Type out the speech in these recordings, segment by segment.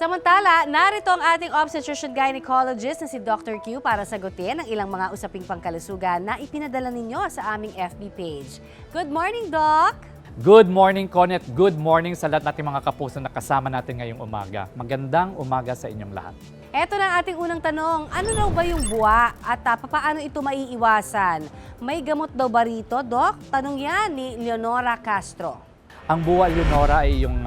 Samantala, narito ang ating obstetrician gynecologist na si Dr. Q para sagutin ang ilang mga usaping pangkalusugan na ipinadala ninyo sa aming FB page. Good morning, Doc! Good morning, Conet. Good morning sa lahat nating mga kapuso na kasama natin ngayong umaga. Magandang umaga sa inyong lahat. Eto na ang ating unang tanong, ano daw ba yung buwa at paano ito maiiwasan? May gamot daw ba rito, Doc? Tanong yan ni Leonora Castro. Ang buwa, Leonora, ay yung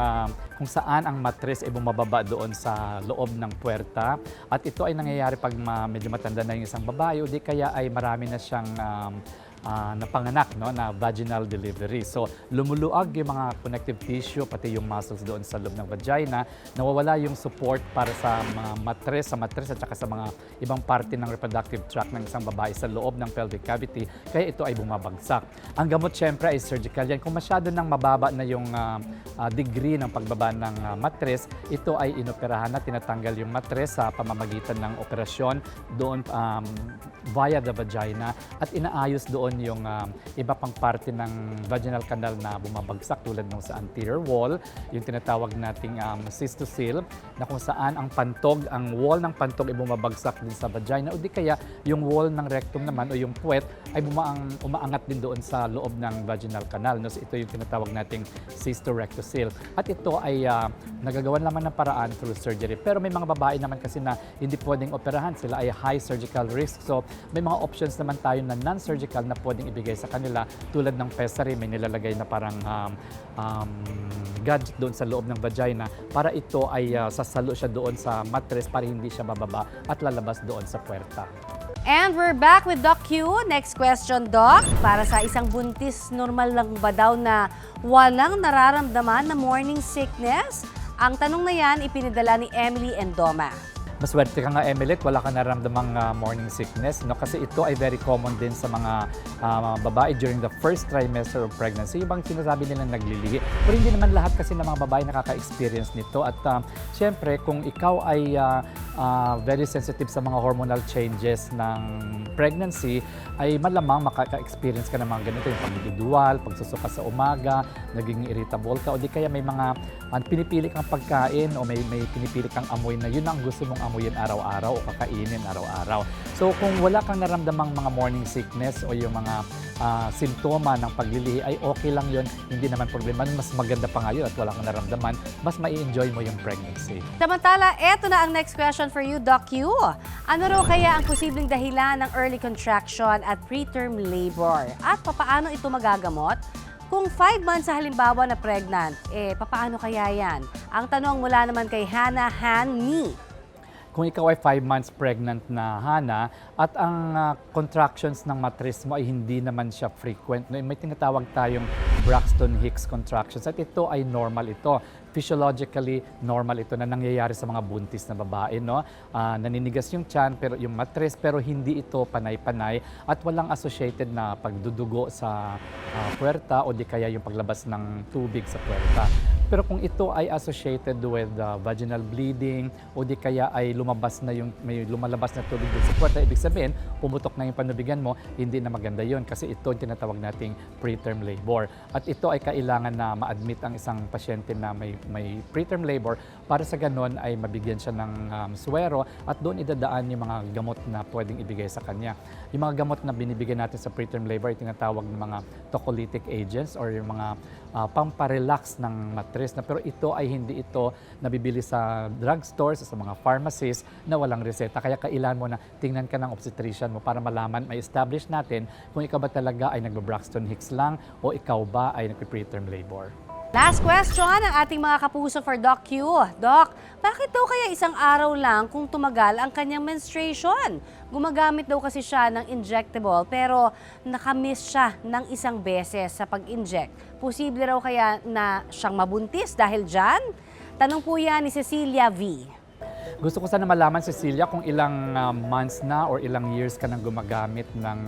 kung saan ang matres ay bumababa doon sa loob ng puwerta. At ito ay nangyayari pag medyo matanda na yung isang babae o di kaya ay marami na siyang napanganak, no, na vaginal delivery. So, lumuluag yung mga connective tissue, pati yung muscles doon sa loob ng vagina. Nawawala yung support para sa mga sa matres at saka sa mga ibang parte ng reproductive tract ng isang babae sa loob ng pelvic cavity. Kaya ito ay bumabagsak. Ang gamot syempre ay surgical yan. Kung masyado nang mababa na yung degree ng pagbaba ng matres, ito ay inoperahan na, tinatanggal yung matres sa pamamagitan ng operasyon doon via the vagina at inaayos doon yung iba pang parte ng vaginal canal na bumabagsak tulad ng sa anterior wall, yung tinatawag nating cystocele, na kung saan ang wall ng pantog ay bumabagsak din sa vagina o di kaya yung wall ng rectum naman o yung puwet ay umaangat din doon sa loob ng vaginal canal. No? So ito yung tinatawag nating cystorectocele. At ito ay nagagawan naman ng paraan through surgery. Pero may mga babae naman kasi na hindi pwedeng operahan, sila ay high surgical risk. So may mga options naman tayo na non-surgical na pwedeng ibigay sa kanila tulad ng pessary, may nilalagay na parang gadget doon sa loob ng vagina para ito ay sasalo siya doon sa matres para hindi siya bababa at lalabas doon sa puwerta. And we're back with Doc Q. Next question, Doc. Para sa isang buntis, normal lang ba daw na walang nararamdaman na morning sickness? Ang tanong na yan ipinadala ni Emily Endoma. Maswerte ka nga, Emily, wala ka naramdamang morning sickness, no? Kasi ito ay very common din sa mga babae during the first trimester of pregnancy. Yung bang sinasabi nilang naglilihi. Pero hindi naman lahat kasi ng mga babae nakaka-experience nito. At syempre, kung ikaw ay very sensitive sa mga hormonal changes ng pregnancy, ay malamang makaka-experience ka ng mga ganito. Yung pagduduwal, pagsusuka sa umaga, naging irritable ka, o di kaya may mga pinipili kang pagkain o may pinipili kang amoy na yun ang gusto mong amuyin araw-araw o kakainin araw-araw. So kung wala kang naramdamang mga morning sickness o yung mga simptoma ng paglilihi, ay okay lang yun, hindi naman problema. Mas maganda pa nga yun at wala kang naramdaman, mas mai-enjoy mo yung pregnancy. Samantala, eto na ang next question for you, Doc Q. Ano raw kaya ang posibleng dahilan ng early contraction at preterm labor? At papaano ito magagamot? Kung 5 months sa halimbawa na pregnant, papaano kaya yan? Ang tanong mula naman kay Hannah Hanni. Kung ikaw ay 5 months pregnant na, Hana, at ang contractions ng matres mo ay hindi naman siya frequent, no? May tinatawag tayong Braxton Hicks contractions at ito ay normal ito. Physiologically, normal ito na nangyayari sa mga buntis na babae, no? Naninigas yung tiyan, pero yung matres, pero hindi ito panay-panay at walang associated na pagdudugo sa puwerta o di kaya yung paglabas ng tubig sa puwerta. Pero kung ito ay associated with vaginal bleeding o di kaya ay may lumalabas na tubig din sa puwerta, ibig sabihin, pumutok na yung panubigan mo, hindi na maganda yon kasi ito yung tinatawag nating preterm labor. At ito ay kailangan na ma-admit ang isang pasyente na may preterm labor para sa ganon ay mabigyan siya ng suwero at doon idadaan yung mga gamot na pwedeng ibigay sa kanya. Yung mga gamot na binibigyan natin sa preterm labor ay tinatawag ng mga tocolytic agents or yung mga pamparelax ng matres na, pero ito ay hindi ito nabibili sa drugstores, sa mga pharmacies na walang reseta. Kaya kailangan mo na tingnan ka ng obstetrician mo para malaman, may establish natin kung ikaw ba talaga ay nagbo-Braxton Hicks lang o ikaw ba ay nagpe-preterm labor. Last question ng ating mga kapuso for Doc Q. Doc, bakit daw kaya isang araw lang kung tumagal ang kanyang menstruation? Gumagamit daw kasi siya ng injectable pero nakamiss siya ng isang beses sa pag-inject. Posible raw kaya na siyang mabuntis dahil dyan? Tanong po yan ni Cecilia V. Gusto ko sana malaman, Cecilia, kung ilang months na or ilang years ka nang gumagamit ng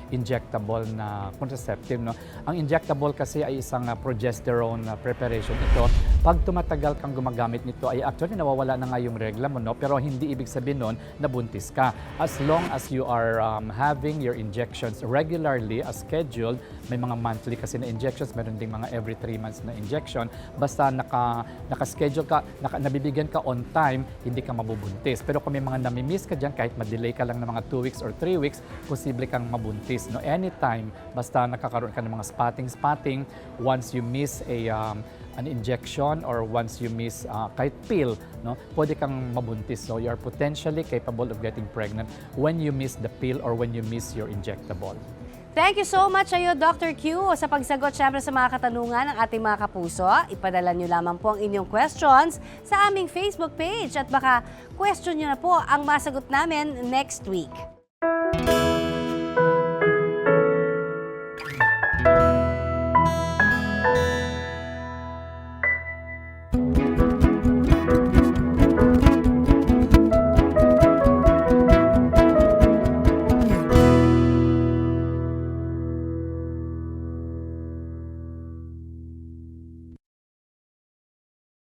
injectable na contraceptive. No? Ang injectable kasi ay isang progesterone preparation. Ito, pag tumatagal kang gumagamit nito, ay actually nawawala na nga yung regla mo, no? Pero hindi ibig sabihin nun na buntis ka. As long as you are having your injections regularly as scheduled, may mga monthly kasi na injections, meron ding mga every 3 months na injection, basta naka-schedule ka, nabibigyan ka on time, hindi ka mabubuntis. Pero kung may mga nami-miss ka dyan, kahit ma-delay ka lang ng mga 2 weeks or 3 weeks, posible kang mabuntis. No? Anytime, basta nakakaroon ka ng mga spotting, once you miss an injection or once you miss kahit pill, no, pwede kang mabuntis. So you are potentially capable of getting pregnant when you miss the pill or when you miss your injectable. Thank you so much sa'yo, Dr. Q, sa pagsagot syempre sa mga katanungan ng ating mga kapuso. Ipadala nyo lamang po ang inyong questions sa aming Facebook page at baka question nyo na po ang masagot namin next week.